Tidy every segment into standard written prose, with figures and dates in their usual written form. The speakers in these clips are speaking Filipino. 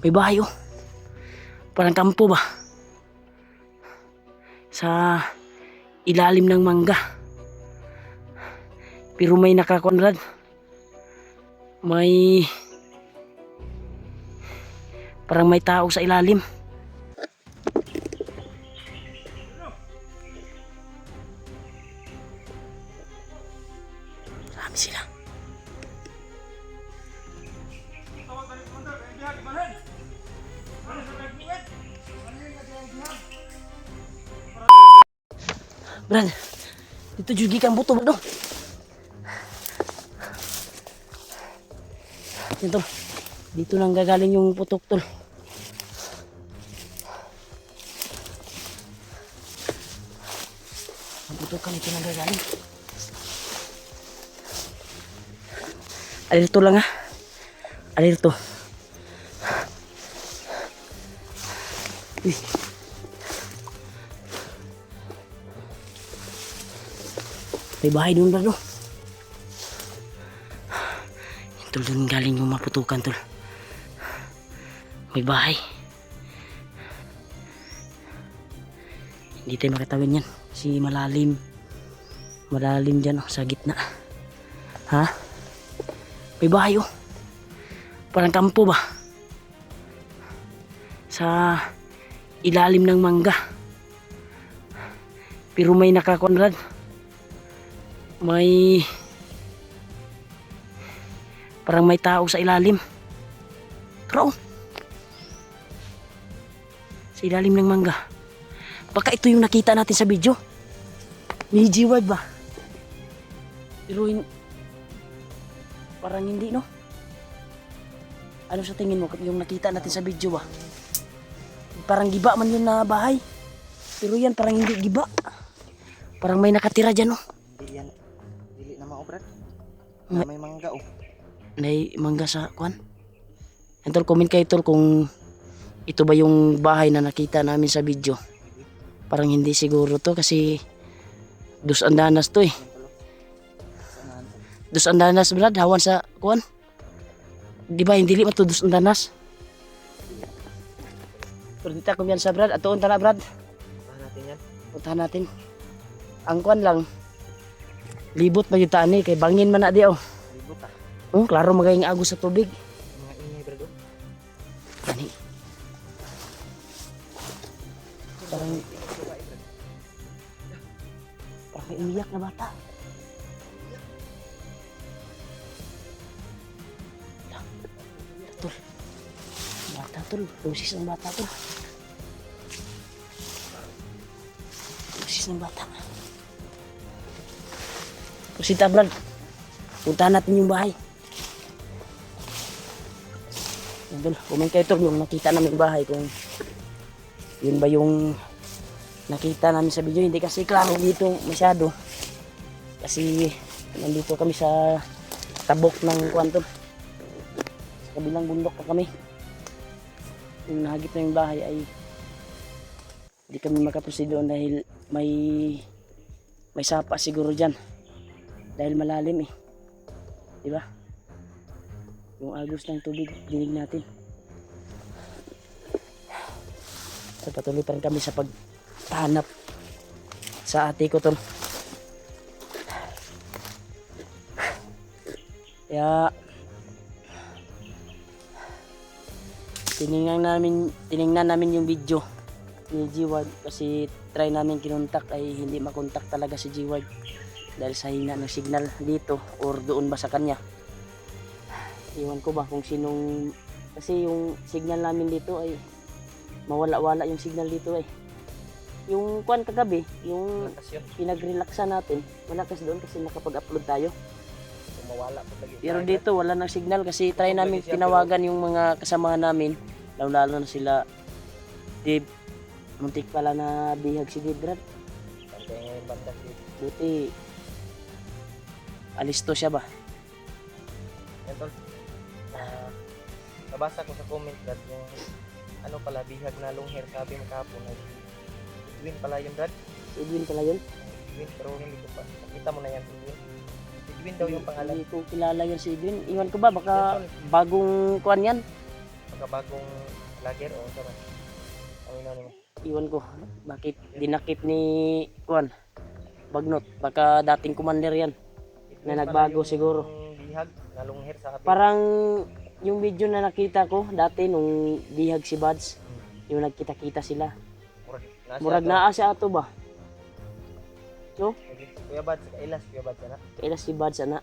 May bahay oh. Parang kampo ba? Sa ilalim ng mangga. Pero may nakakonrad. May parang may tao sa ilalim. Dami sila. Brad, dito juga kang buto bro. Ito, dito nang gagaling yung putok tol. Ang putok kan ito nang gagaling. Alirto lang ha. Alirto. May bahay doon ba no? Tol, doon galing yung maputukan tol. May bahay. Hindi tayo makatawin yan. Si malalim. Malalim dyan oh, sa gitna. Ha? May bahay oh. Parang kampo ba? Sa ilalim ng mangga. Pero may nakakonrad. May parang may tao sa ilalim. Tara oh. Sa ilalim ng mangga. Baka ito yung nakita natin sa video. May G-word ba? Pero parang hindi no? Ano sa tingin mo yung nakita natin sa video ba? Parang giba man yun na bahay. Pero yan parang hindi giba. Parang may nakatira dyan oh. Hindi yan. Dili na maobrad. May mangga oh. May mangga sa kwan. And tol, comment kayo tol kung ito ba yung bahay na nakita namin sa video. Parang hindi siguro to kasi dos andanas to eh. Dos andanas brad, hawan sa kwan. Di ba hindi li to dos andanas? Pero dito kung yan sa brad, atoon tala brad. Puntahan natin yan. Puntahan natin. Ang kwan lang. Libot pa yung tani kay bangin man na di oh. Libot ah. Klaro magayang agos sa tubig. Mga ingay brad oh. Kani. Parang may umiyak na bata. Tol. Bata tol. Dosis ng bata tol. Dosis ng bata. Pusita brad. Puntahan natin yung bahay. Tol, comment kayo tol yung nakita namin yung bahay kung yun ba yung nakita namin sa video. Hindi kasi klaro dito masyado kasi nandito kami sa tabok ng kwanto, sa kabilang bundok pa kami. Yung nahagip na yung bahay ay hindi kami makaproceed doon dahil may sapa siguro dyan dahil malalim eh, diba? Yung agos ng tubig dinig natin. So patuloy pa rin kami sa paghanap sa ate ko tol. Kaya tiningnan namin yung video ni G-Ward kasi try namin kinontak ay hindi makontak talaga si G-Ward dahil sa hina ng signal dito or doon ba sa kanya. Iwan ko ba kung sinong, kasi yung signal namin dito ay mawala-wala yung signal dito ay. Yung kwan kagabi, yung pinag-relaxan natin, malakas doon kasi nakapag-upload tayo. Mawala po lagi. Pero dito wala nang signal kasi try namin tinawagan yung mga kasamahan namin, lalo na sila Dave. Muntik pala na bihag si Dave Brad. Pantay ngayon banda dito. Buti alisto siya ba? Yan tol. Nabasa ko sa comment Brad yung ano pala bihag na long hair sabi mo kahapon ay Edwin pala yun Brad. Si Edwin pala yun? Edwin pero hindi ko pa. Nakita mo na yan Edwin. Edwin daw yung pangalan. Hindi ko kilala yun si Edwin. Iwan ko ba baka bagong kuan yan? Pagkabagong vlogger o sa man. Ang ina nimo. Iwan ko, bakit dinakip ni Juan Bagnot? Baka dating commander yan. Na nagbago siguro. Bihag na long hair sa kabila. Parang yung video na nakita ko dati nung bihag si Buds, yung nagkita-kita sila. Murag naa siya ato ba? No? Kuya Bad, kailas Kuya Bad na. Kailan si Buds ana?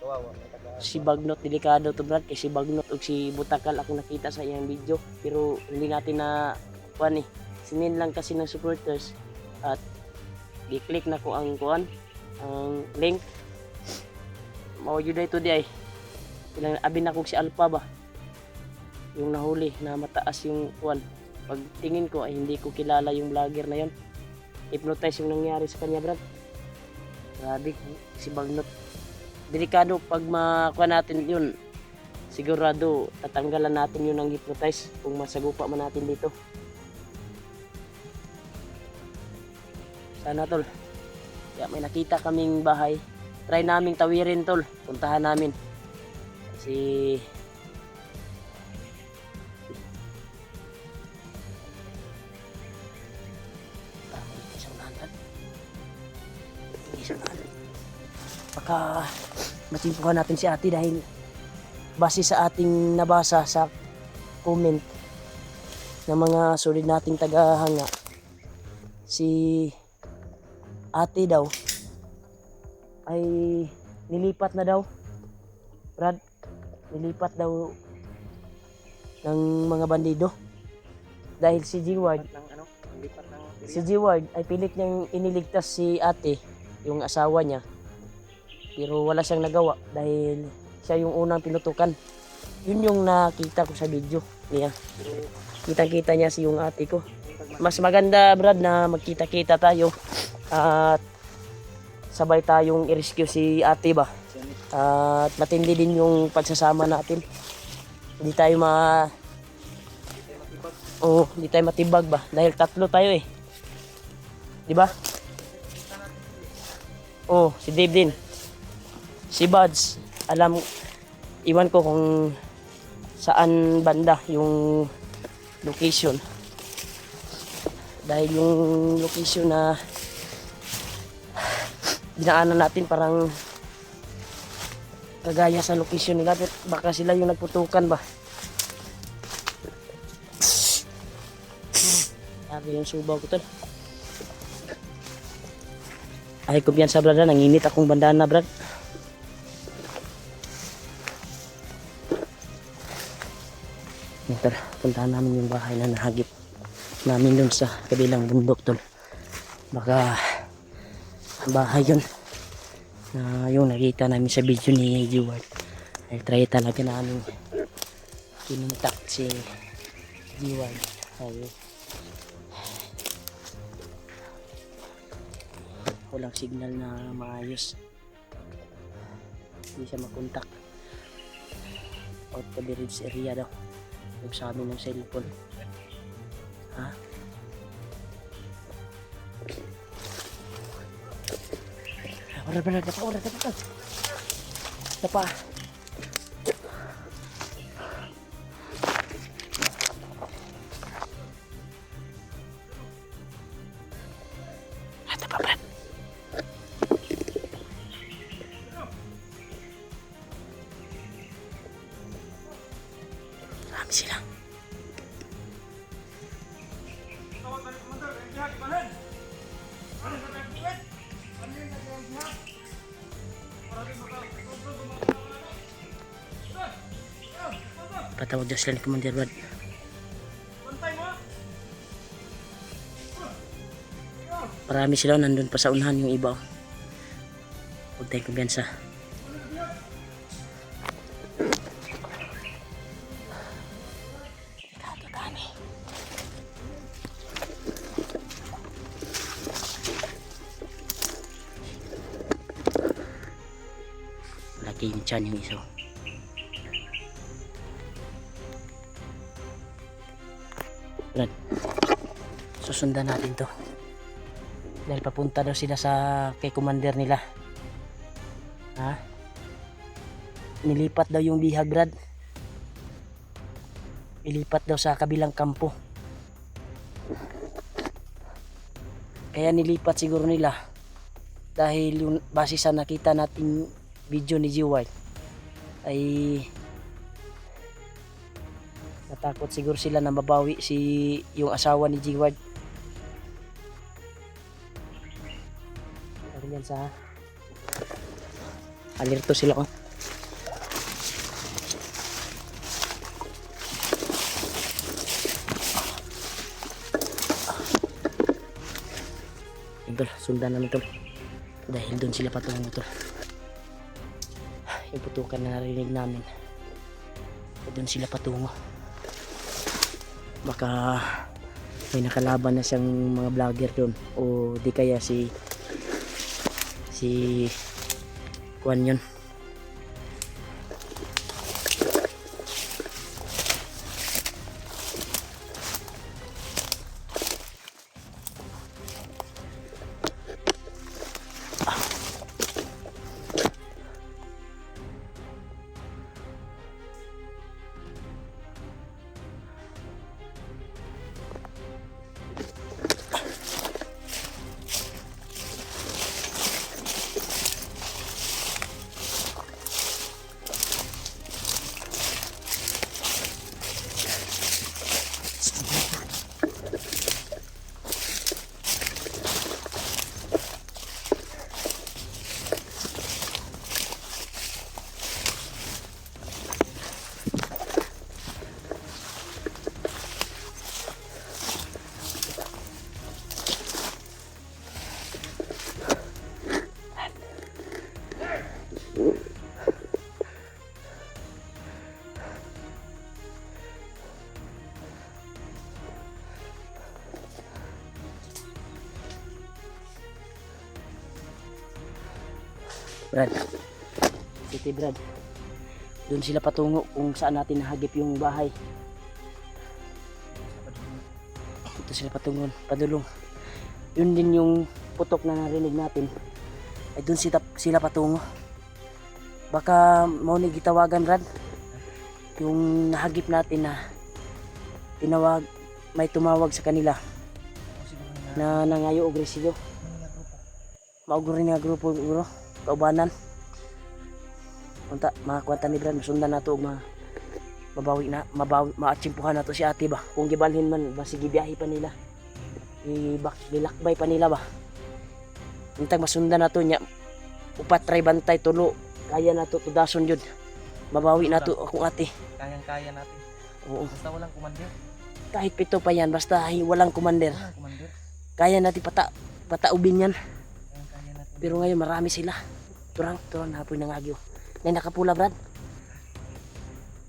Kawawa na taga. Si Bagnot delikado to brad, kay si Bagnot ug si Butakal ako nakita sa iyang video, pero hindi natin na kuan eh. Sinin lang kasi ng supporters at i-click na ko ang kuan, ang link. Mao jud ito di ay. Ilang abin ako si Alpha ba? Yung nahuli na mataas yung kuan. Pag tingin ko ay hindi ko kilala yung vlogger na yon. Hypnotize yung nangyari sa kanya brad. Grabe si Bagnot. Delikado pag makuha natin yun. Sigurado tatanggalan natin yun ng hypnotize kung masagupa man natin dito. Sana tol. Kaya may nakita kaming bahay. Try naming tawirin tol. Puntahan namin. Kasi baka matimpuhan natin si ate dahil base sa ating nabasa sa comment ng mga solid nating tagahanga, si ate daw ay nilipat na daw Brad, nilipat daw ng mga bandido dahil si G-Ward ay pilit niyang iniligtas si ate, yung asawa niya, pero wala siyang nagawa dahil siya yung unang pinutukan. Yun yung nakita ko sa video niya. Kitang-kita niya si yung ate ko. Mas maganda Brad na magkita-kita tayo at sabay tayong i-rescue si ate ba. At matindi din yung pagsasama natin. Hindi tayo hindi tayo matibag ba dahil tatlo tayo eh. 'Di ba? Oh, si Dave din. Si Buds, iwan ko kung saan banda yung location. Dahil yung location na dinaanan natin parang kagaya sa location nila, baka sila yung nagputukan ba. Sabi yung subaw ko tol. Ay kumpiyansa brad, nanginit akong bandana brad. Tara, puntahan namin yung bahay na nahagip namin dun sa kabilang bundok tol. Baka bahay yun na yung nakita namin sa video ni G-Ward. Ay try talaga namin kinintak si G-Ward. Ay walang signal na maayos, hindi siya makontak. Out of the ridge area daw sa amin ng cellphone. Ha? Wala dapa. Dapa brad. Rami sila. Patawag dyan sila ni Commander Brad. Marami sila, nandun pa sa unahan yung iba. Huwag tayong kumbiyansa. Laki yung tiyan yung iso. Brad, susundan natin to dahil papunta daw sila sa kay commander nila. Ha? Nilipat daw yung bihag Brad. ilipat daw sa kabilang kampo. Kaya nilipat siguro nila dahil yung base sa nakita nating video ni G-Wild ay natakot siguro sila na mabawi si yung asawa ni G-Wild. Ganyan sa alerto sila oh. Tol, sundan namin tol dahil doon sila patungo tol. Yung putukan na narinig namin doon sila patungo. Baka may nakalaban na siyang mga vlogger doon o di kaya si Juan yun. Brad, City Brad, doon sila patungo kung saan natin nahagip yung bahay. Ito sila patungo, padulong. Yun din yung putok na narinig natin. Ay doon sila patungo. Baka mau gitawagan Brad. Yung nahagip natin na may tumawag sa kanila na nangayo og resibo. Maugro nga grupo bro. Kaubanan unta makakwanta ni Brad masundan nato og maatsimpuhan nato si ate ba kung gibalhin man ba sige biyahe pa nila bilakbay pa nila ba untag masundan nato nya upat try bantay tulo kaya nato tudason jud mabawi nato akong ate Kayang-kaya natin. oo Basta walang commander. kahit pito pa yan basta walang commander Walang commander. kaya natin pataubin yan. Kayang-kaya natin. Pero ngayon marami sila. Turang hapoy ng agyo. May nakapula Brad.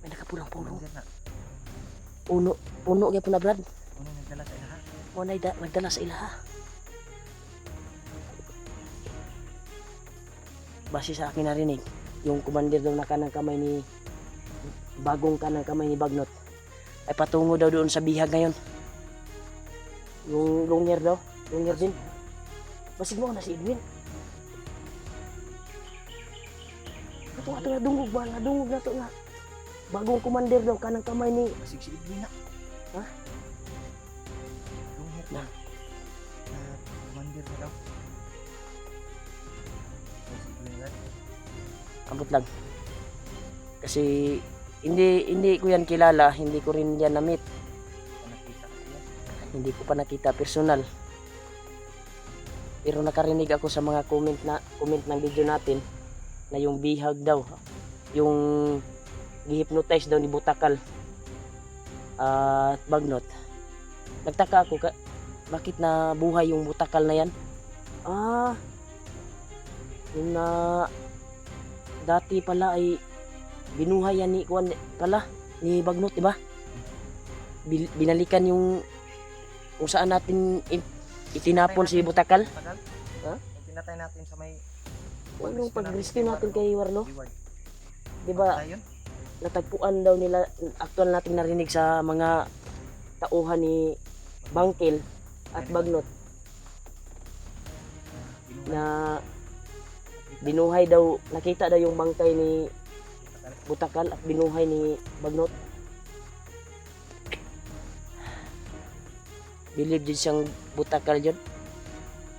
May nakapulang puno. Commander na. Puno gyapon na Brad. Ano nagdala sa ilaha? Mo na nagdala sa ilaha. Base sa akin narinig, yung commander daw na kanang kamay ni bagong kanang kamay ni Bagnot ay patungo daw doon sa bihag ngayon. Yung lungyer daw, lungyer din. Basig mo na si Edwin. Ato na dungog ba? Nadungog na to nga. Bagong commander daw kanang kamay ni Basig si Edwin na. Ha? Long hair na. Commander na daw. Si Edwin na. ambot lang. Kasi hindi ko yan kilala, hindi ko rin yan na-meet. Nakita ko yan. Hindi ko pa nakita personal. Pero nakarinig ako sa mga comment ng video natin na yung bihag daw, yung gi-hypnotize daw ni Butakal at Bagnot. Nagtaka ako bakit na buhay yung Butakal na yan? Yung na dati pala ay binuhay yan ni Juan pala ni Bagnot, di ba? Binalikan yung kung saan natin itinapon si Butakal. Tagal? Ha? Pinatay natin sa may Yung pag-rescue natin kay Warlo, Reward. di ba? Ayun. Natagpuan daw nila, actual nating narinig sa mga tauhan ni Bangkil at Bagnot na binuhay daw, nakita daw yung bangkay ni Butakal at binuhay ni Bagnot. Believe din siyang butakal yun.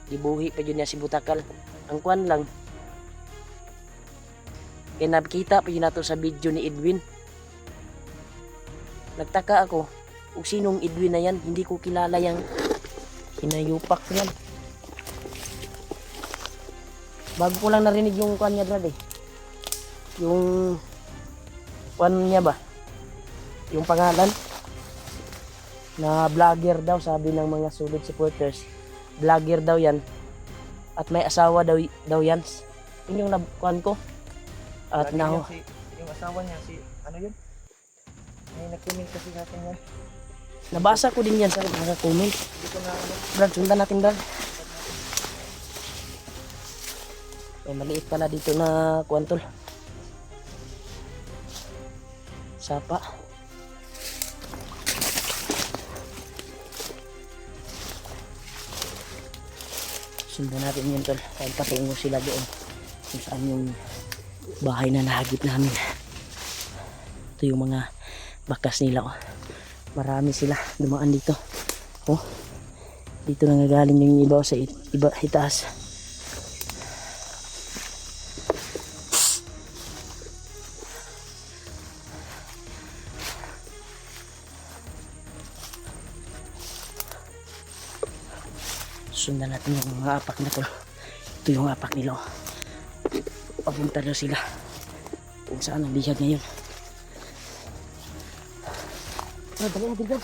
Gibuhi pa yun niya si butakal. Ang kwan lang. Kaya nakita pa yun nato sa video ni Edwin. Nagtaka ako kung sinong Edwin na yan. Hindi ko kilala yung hinayupak yan. Bago ko lang narinig yung kwan niya, Brad, eh. Yung kwan niya ba? Yung pangalan na vlogger daw, sabi ng mga solid supporters. Vlogger daw yan. At may asawa daw yan. Yun yung nakuan ko. At Lagi now, yan yung asawa niya, si, ano yun? May nag-comment kasi sa akin yan. nabasa ko din yan sa mga comment. Hindi ko na, ano, Brad, sundan natin, Brad. May maliit pala dito na kuwantol. Sapa. Sundan natin yun, tol. Kahit patungo sila doon. Kung saan yung bahay na nahagip namin. Ito yung mga bakas nila. Oh. Marami sila dumaan dito. Oh. Dito nangagaling yung iba sa iba itaas. Sundan natin yung mga apak na to. Ito yung apak nila. Oh. Papunta daw sila kung saan ang bihag ngayon. Dali natin,